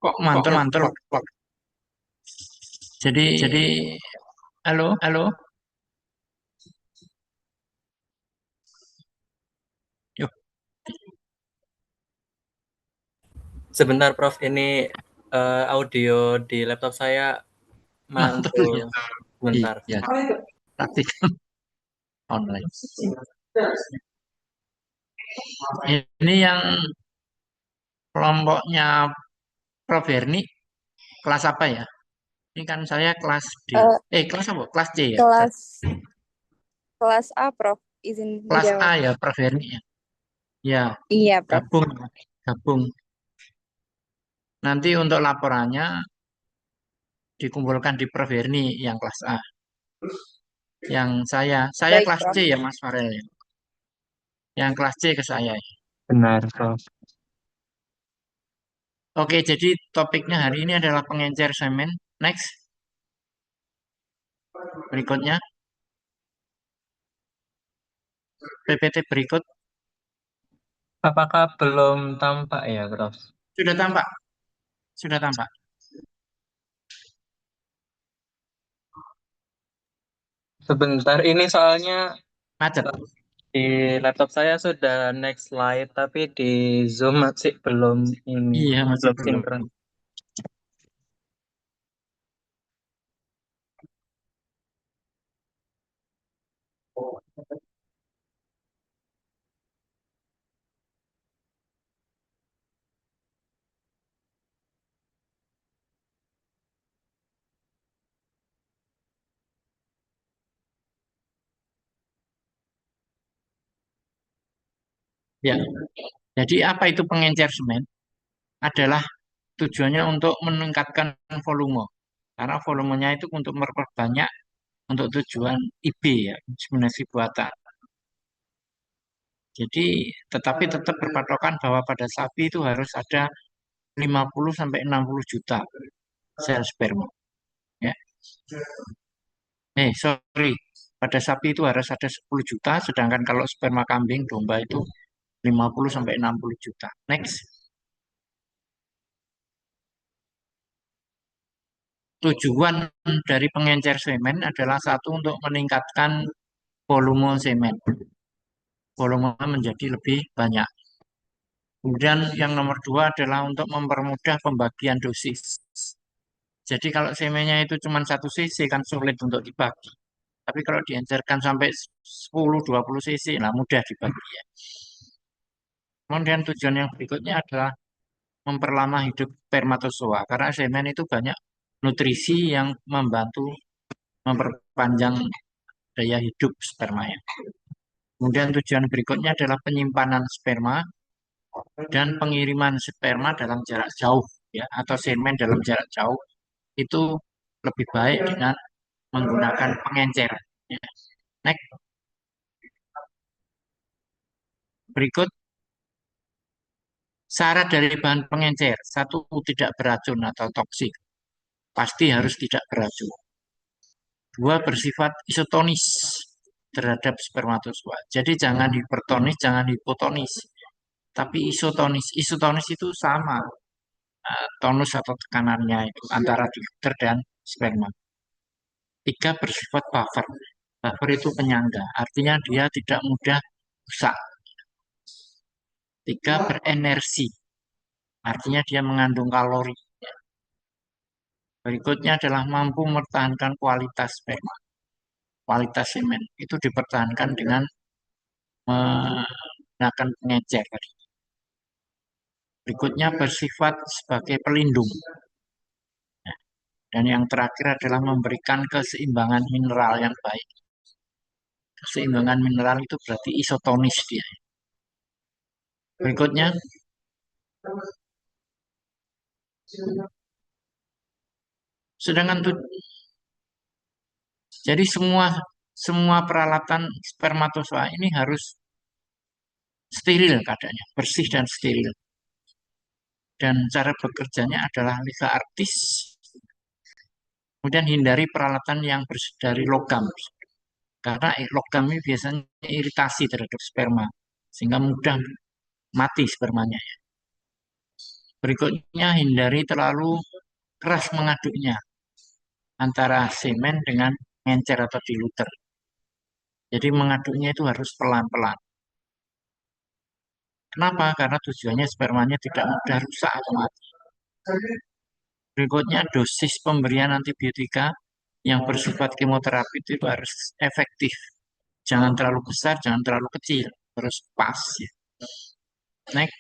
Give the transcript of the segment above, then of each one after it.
Kok mantul-mantul? Jadi, halo, halo. Yuk, Sebentar, Prof. Ini audio di laptop saya mantul ya. mantul. Sebentar. Iya, praktikum online. Ini yang kelompoknya Prof Herni kelas apa ya? Ini kan saya kelas D. Eh, Kelas apa? Kelas C ya? kelas kelas A, Prof. Izin Kelas A menjawab. ya, Prof Herni ya. Ya, Iya, Prof. gabung, gabung. Nanti untuk laporannya dikumpulkan di Prof Herni yang kelas A. Yang saya Baik, kelas C Prof. ya, Mas Farel ya. Yang kelas C ke saya ya. Benar, Prof. Oke, jadi topiknya hari ini adalah pengencer semen. Next, berikutnya PPT berikut Apakah belum tampak ya, Prof? sudah tampak, sudah tampak. Sebentar, ini soalnya Macet. di laptop saya sudah next slide, tapi di Zoom masih belum ini, Iya, masih belum belum. sinkron. Ya, jadi apa itu pengencer semen? Adalah tujuannya untuk meningkatkan volume. Karena volumenya itu untuk memperbanyak untuk tujuan IB ya, inseminasi buatan. Jadi, tetapi tetap berpatokan bahwa pada sapi itu harus ada 50 sampai 60 juta sel sperma. Ya. Sorry, pada sapi itu harus ada 10 juta, sedangkan kalau sperma kambing domba itu 50 sampai 60 juta. Next. Tujuan dari pengencer semen adalah satu untuk meningkatkan volume semen. Volume menjadi lebih banyak. Kemudian yang nomor dua adalah untuk mempermudah pembagian dosis. Jadi kalau semennya itu cuma 1 cc kan sulit untuk dibagi. Tapi kalau diencerkan sampai 10-20 cc, nah mudah dibagi ya. Kemudian tujuan yang berikutnya adalah memperlama hidup spermatozoa. Karena semen itu banyak nutrisi yang membantu memperpanjang daya hidup spermanya. Kemudian tujuan berikutnya adalah penyimpanan sperma dan pengiriman sperma dalam jarak jauh ya atau semen dalam jarak jauh itu lebih baik dengan menggunakan pengencer. Ya. Next, berikut syarat dari bahan pengencer. Satu, tidak beracun atau toksik. Pasti harus tidak beracun. Dua, bersifat isotonis terhadap spermatozoa. Jadi jangan hipertonis, jangan hipotonis. Tapi isotonis. Isotonis itu sama tonus atau tekanannya itu antara diuter dan sperma. Tiga, bersifat buffer. Buffer itu penyangga, artinya dia tidak mudah rusak. Tiga, berenergi, artinya dia mengandung kalori. Berikutnya adalah mampu mempertahankan kualitas sperma. Kualitas semen itu dipertahankan dengan menggunakan pengecer tadi. Berikutnya bersifat sebagai pelindung. Dan yang terakhir adalah memberikan keseimbangan mineral yang baik. Keseimbangan mineral itu berarti isotonis dia. Berikutnya, sedangkan jadi semua semua peralatan spermatozoa ini harus steril keadaannya, bersih dan steril. Dan cara bekerjanya adalah liga artis, kemudian hindari peralatan yang dari logam. Karena logam ini biasanya iritasi terhadap sperma, sehingga mudah mati spermanya. Berikutnya, hindari terlalu keras mengaduknya antara semen dengan encer atau diluter. Jadi mengaduknya itu harus pelan-pelan. Kenapa? Karena tujuannya spermanya tidak mudah rusak atau mati. Berikutnya, dosis pemberian antibiotika yang bersifat kemoterapi itu harus efektif. Jangan terlalu besar, jangan terlalu kecil, harus pas. Ya. Next.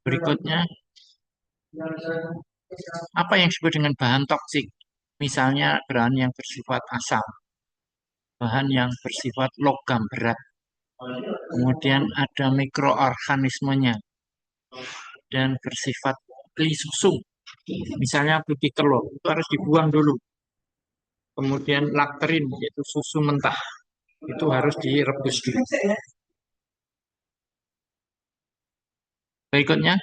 Berikutnya, apa yang disebut dengan bahan toksik? Misalnya bahan yang bersifat asam, bahan yang bersifat logam berat, kemudian ada mikroorganismenya, dan bersifat lisusum. Misalnya pipih telur, itu harus dibuang dulu. Kemudian lakterin, yaitu susu mentah, itu harus direbus dulu. Berikutnya,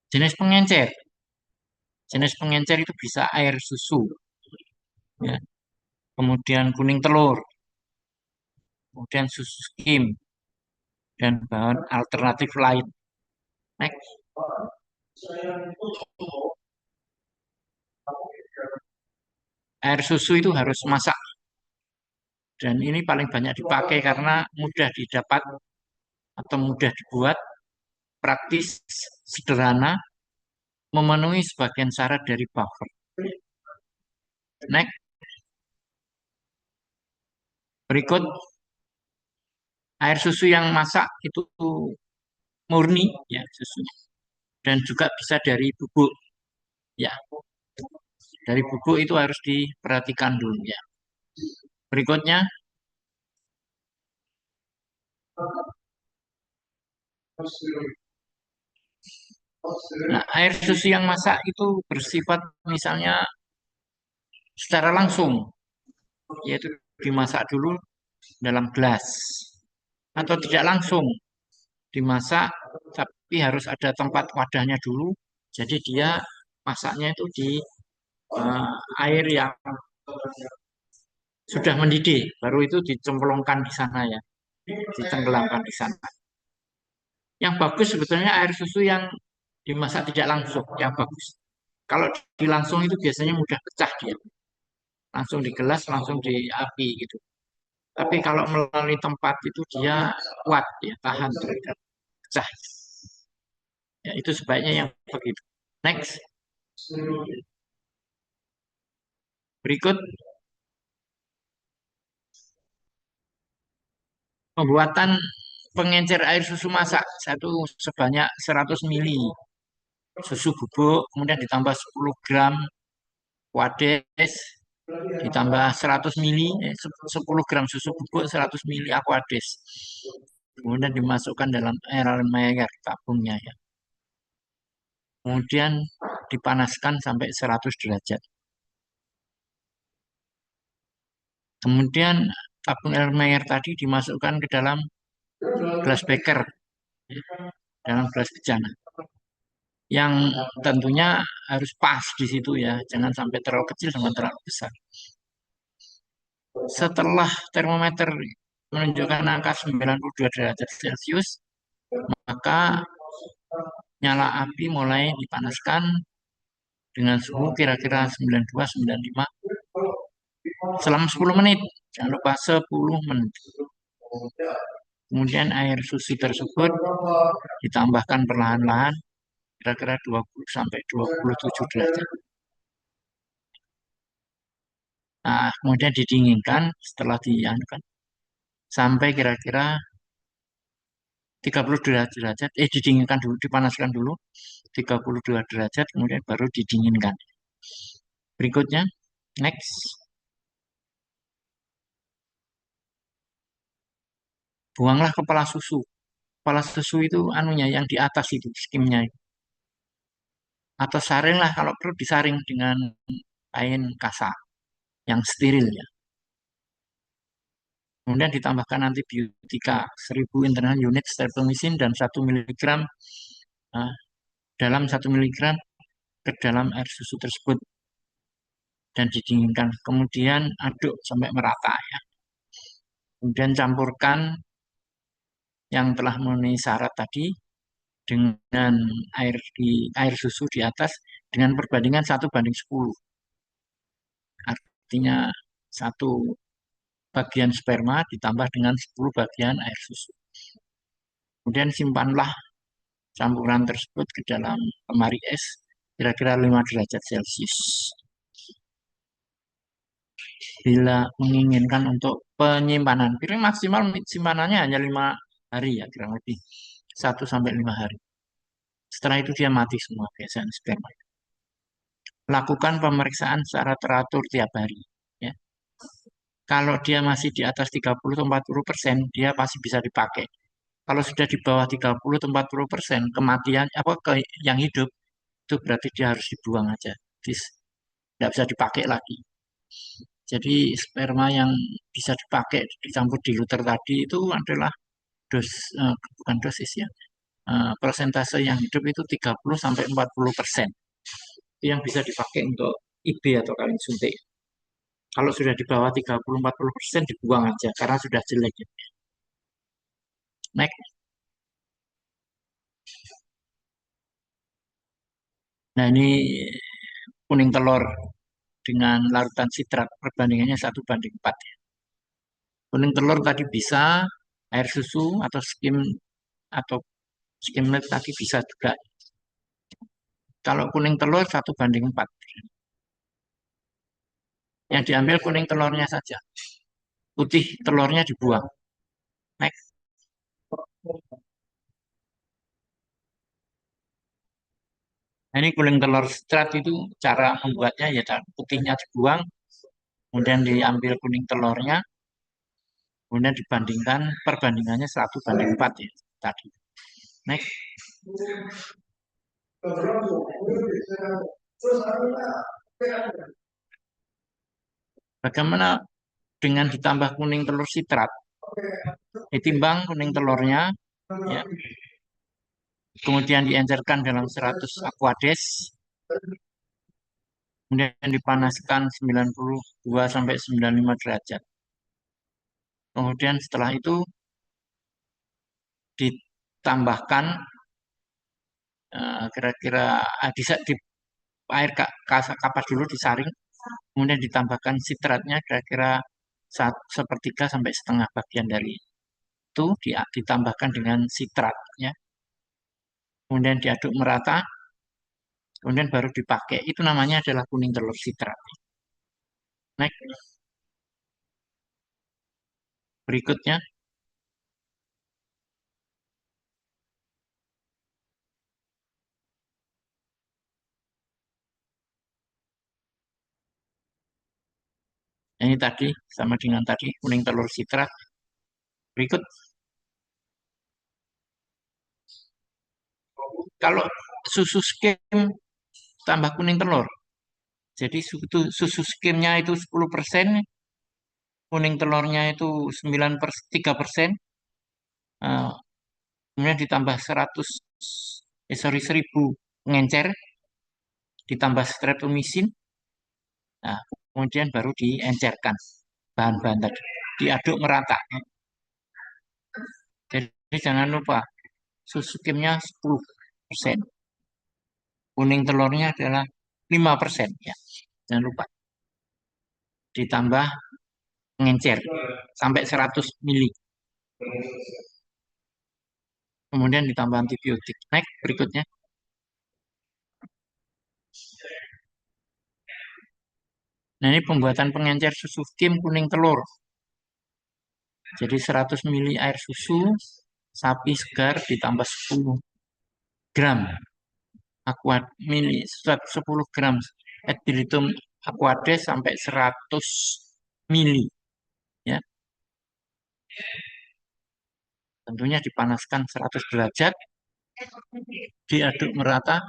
jenis pengencer. Jenis pengencer itu bisa air susu, ya. Kemudian kuning telur, kemudian susu skim, dan bahan alternatif lain. Next. Air susu itu harus masak. Dan ini paling banyak dipakai karena mudah didapat atau mudah dibuat, praktis, sederhana, memenuhi sebagian syarat dari buffer. Next. Berikut air susu yang masak itu murni ya susunya, dan juga bisa dari bubuk ya. Dari bubuk itu harus diperhatikan dulu ya. Berikutnya, nah, air susu yang masak itu bersifat misalnya secara langsung, yaitu dimasak dulu dalam gelas, atau tidak langsung dimasak, tapi harus ada tempat wadahnya dulu. Jadi dia masaknya itu di air yang sudah mendidih, baru itu dicemplungkan di sana ya, ditenggelamkan di sana. Yang bagus sebetulnya air susu yang dimasak tidak langsung, yang bagus. Kalau di langsung itu biasanya mudah pecah dia, langsung di gelas, langsung di api gitu. Tapi kalau melalui tempat itu dia kuat, ya tahan terhadap pecah. Ya, itu sebaiknya yang begitu. Next. Berikut pembuatan pengencer air susu masak satu sebanyak 100 mili susu bubuk, kemudian ditambah 10 gram Aquades, ditambah 100 mili 10 gram susu bubuk, 100 mili Aquades, kemudian dimasukkan dalam Erlenmeyer tabungnya ya. Kemudian dipanaskan sampai 100 derajat. Kemudian tabung Erlenmeyer tadi dimasukkan ke dalam gelas beker, dalam gelas bejana, yang tentunya harus pas di situ ya, jangan sampai terlalu kecil, jangan terlalu besar. Setelah termometer menunjukkan angka 92 derajat Celcius, maka nyala api mulai dipanaskan dengan suhu kira-kira 92-95 selama 10 menit. Jangan lupa 10 menit. Kemudian air susu tersebut ditambahkan perlahan-lahan kira-kira 20-27 derajat. Nah, kemudian didinginkan setelah diangkat sampai kira-kira 32 derajat, didinginkan dulu, dipanaskan dulu 32 derajat, kemudian baru didinginkan. Berikutnya, next. Buanglah kepala susu. Kepala susu itu anunya yang di atas itu, skimnya. Atau saringlah kalau perlu disaring dengan kain kasa yang steril ya. Kemudian ditambahkan antibiotika 1000 internal unit streptomycin dan 1 mg dalam 1 mg ke dalam air susu tersebut dan didinginkan. Kemudian aduk sampai merata ya. Kemudian campurkan yang telah memenuhi syarat tadi dengan air susu di atas dengan perbandingan 1:10. Artinya 1 bagian sperma ditambah dengan 10 bagian air susu. Kemudian simpanlah campuran tersebut ke dalam lemari es kira-kira 5 derajat Celcius. Bila menginginkan untuk penyimpanan, kira maksimal simpanannya hanya 5 hari ya, kurang lebih 1 sampai 5 hari. Setelah itu dia mati semua biasanya sperma. Lakukan pemeriksaan secara teratur tiap hari. Ya. Kalau dia masih di atas 30-40%, dia pasti bisa dipakai. Kalau sudah di bawah 30-40%, kematian yang hidup itu berarti dia harus dibuang aja. Tidak bisa dipakai lagi. Jadi sperma yang bisa dipakai dicampur diluter tadi itu adalah bukan dosis ya, persentase yang hidup itu 30-40%. Itu yang bisa dipakai untuk IB atau kawin suntik. Kalau sudah di bawah 30-40% dibuang aja karena sudah jelek. Next. Nah ini kuning telur dengan larutan sitrat perbandingannya 1:4. Kuning telur tadi bisa, air susu atau skim milk tadi bisa juga. Kalau kuning telur 1:4. Yang diambil kuning telurnya saja. Putih telurnya dibuang. Next. Nah, ini kuning telur sitrat itu cara membuatnya ya putihnya dibuang, kemudian diambil kuning telurnya, kemudian dibandingkan perbandingannya 1:4 ya tadi. Next. Bagaimana dengan ditambah kuning telur sitrat? Ditimbang kuning telurnya, ya. Kemudian diencerkan dalam 100 aquades, kemudian dipanaskan 92-95 derajat. Kemudian setelah itu ditambahkan kira-kira di air kapas dulu disaring, kemudian ditambahkan sitratnya kira-kira 1/3 sampai 1/2 bagian dari itu ditambahkan dengan sitrat, ya. Kemudian diaduk merata, kemudian baru dipakai. Itu namanya adalah kuning telur sitrat. Next. Berikutnya. Ini tadi sama dengan tadi kuning telur sitrat. Berikut. Kalau susu skim tambah kuning telur. Jadi susu skimnya itu 10%, kuning telurnya itu 3%, kemudian ditambah 1.000 pengencer, ditambah streptomycin, nah, kemudian baru diencerkan bahan-bahan tadi, diaduk merata. Jadi jangan lupa susu skimnya 10%, kuning telurnya adalah 5%, ya. Jangan lupa ditambah pengencer sampai 100 mili. Kemudian ditambah antibiotik. Next, berikutnya. Nah, ini pembuatan pengencer susu skim kuning telur. Jadi 100 mili air susu sapi segar ditambah 10 gram 10 gram ethyllium aquades sampai 100 mili, ya. Tentunya dipanaskan 100 derajat, diaduk merata,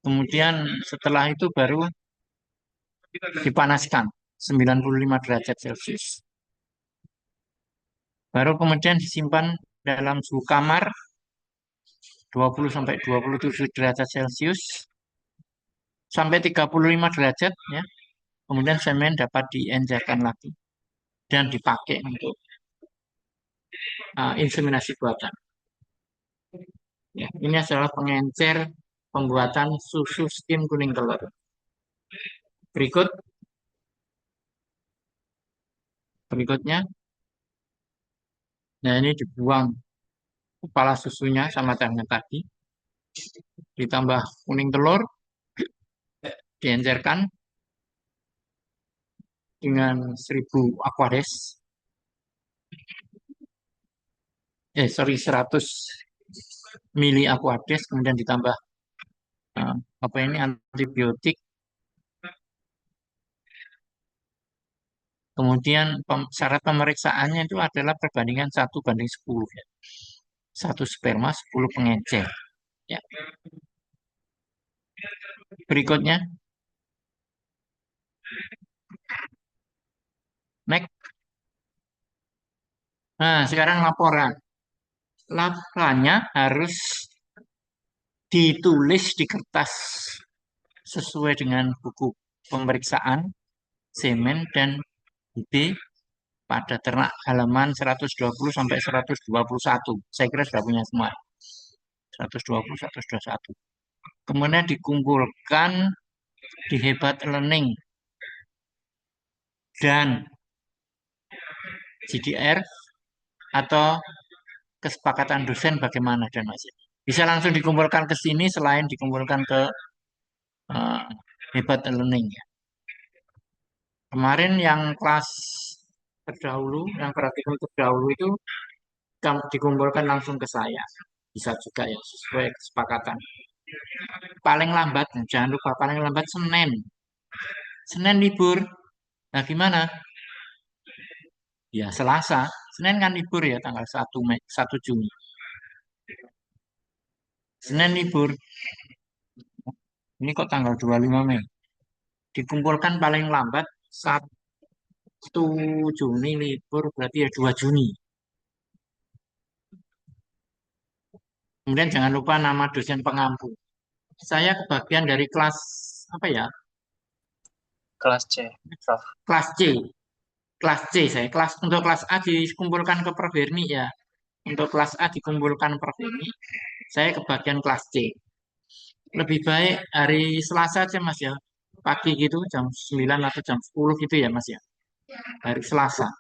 kemudian setelah itu baru dipanaskan 95 derajat Celcius. Baru kemudian disimpan dalam suhu kamar 20-27 derajat Celcius sampai 35 derajat, ya. Kemudian semen dapat diencerkan lagi dan dipakai untuk inseminasi buatan. Ya, ini adalah pengencer pembuatan susu skim kuning telur. Berikutnya, nah ini dibuang kepala susunya sama yang tadi, ditambah kuning telur, diencerkan dengan 1000 aquades, 100 mili aquades, kemudian ditambah apa ini antibiotik. Kemudian syarat pemeriksaannya itu adalah perbandingan 1:10 ya. 1 sperma 10 pengencer. Ya. Berikutnya, next. Nah, sekarang laporan. Laporannya harus ditulis di kertas sesuai dengan buku pemeriksaan semen dan IB pada ternak halaman 120 sampai 121. Saya kira sudah punya semua. 120, 121. Kemudian dikumpulkan di Hebat Learning dan GDR atau kesepakatan dosen bagaimana dan masih bisa langsung dikumpulkan ke sini selain dikumpulkan ke Hebat Learning ya. Kemarin yang kelas terdahulu, yang praktikum terdahulu itu dikumpulkan langsung ke saya. Bisa juga ya, sesuai kesepakatan. Paling lambat, jangan lupa paling lambat Senin. Senin libur. Nah gimana? Ya Selasa. Senin kan libur ya tanggal 1 Juni. Senin libur. Ini kok tanggal 25 Mei. Dikumpulkan paling lambat 1 Juni libur berarti ya 2 Juni. Kemudian jangan lupa nama dosen pengampu. Saya kebagian dari kelas apa ya? Kelas C, Prof. Kelas C. Kelas C saya. Untuk kelas A dikumpulkan ke Prof Herni ya. Untuk kelas A dikumpulkan Prof Herni. Saya kebagian kelas C. Lebih baik hari Selasa aja Mas ya. Pagi gitu jam 9 atau jam 10 gitu ya Mas ya. Hari Selasa.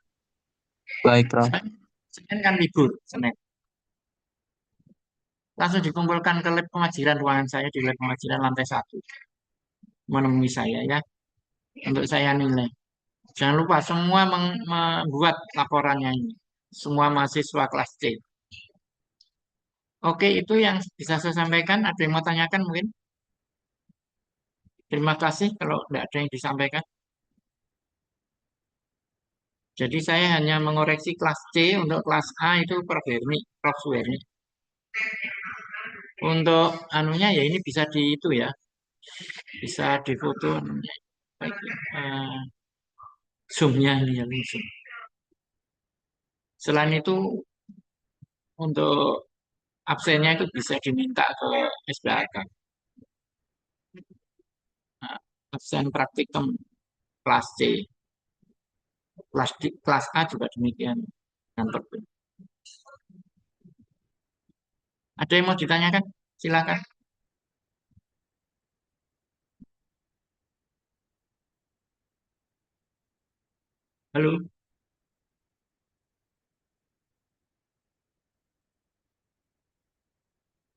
Baik, Prof. Senin kan libur, Senin. Langsung dikumpulkan ke lab pengajian ruangan saya di lab pengajian lantai 1. Menemui saya ya. Untuk saya nilai. Jangan lupa semua membuat laporannya ini. Semua mahasiswa kelas C. Oke, itu yang bisa saya sampaikan. Ada yang mau tanyakan mungkin? Terima kasih kalau tidak ada yang disampaikan. Jadi saya hanya mengoreksi kelas C, untuk kelas A itu Prof Herni, Prof Suherni. Untuk anunya ya ini bisa di itu ya, bisa difoto zoom-nya ini ya langsung. Selain itu untuk absennya itu bisa diminta ke SBAK. Nah, absen praktikum kelas C, kelas A juga demikian. Ada yang mau ditanyakan? Silakan. Halo.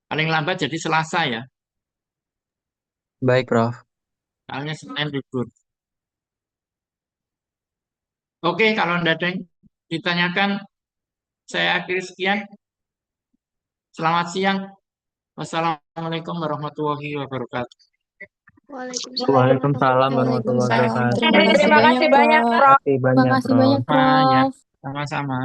Paling lambat jadi Selasa ya. Baik, Prof. Soalnya Senin libur. Oke, kalau tidak ada yang ditanyakan, saya akhiri sekian. Selamat siang. Wassalamualaikum warahmatullahi wabarakatuh. Waalaikumsalam Waalaikumsalam warahmatullahi Waalaikumsalam. wabarakatuh. Terima kasih Terima banyak, kasih banyak, Prof. Prof. Terima kasih Terima banyak, kasih Prof. banyak, Banyak. Prof. Sama-sama.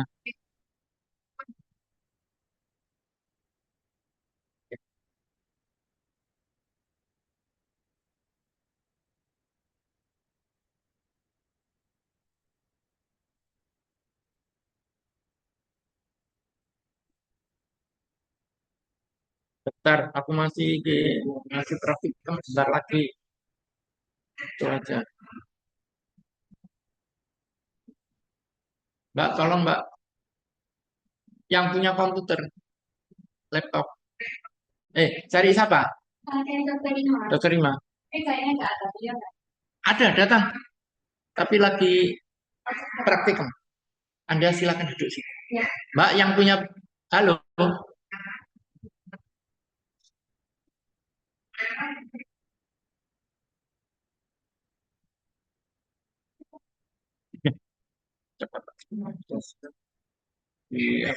Bentar, aku masih praktikum sebentar lagi. Itu aja. Mbak, tolong Mbak, yang punya komputer, laptop. Cari siapa? Dokter Rima. Ada, datang. Tapi lagi praktikum. Anda silakan duduk sini. Mbak, yang punya, halo. Cepat. Iya.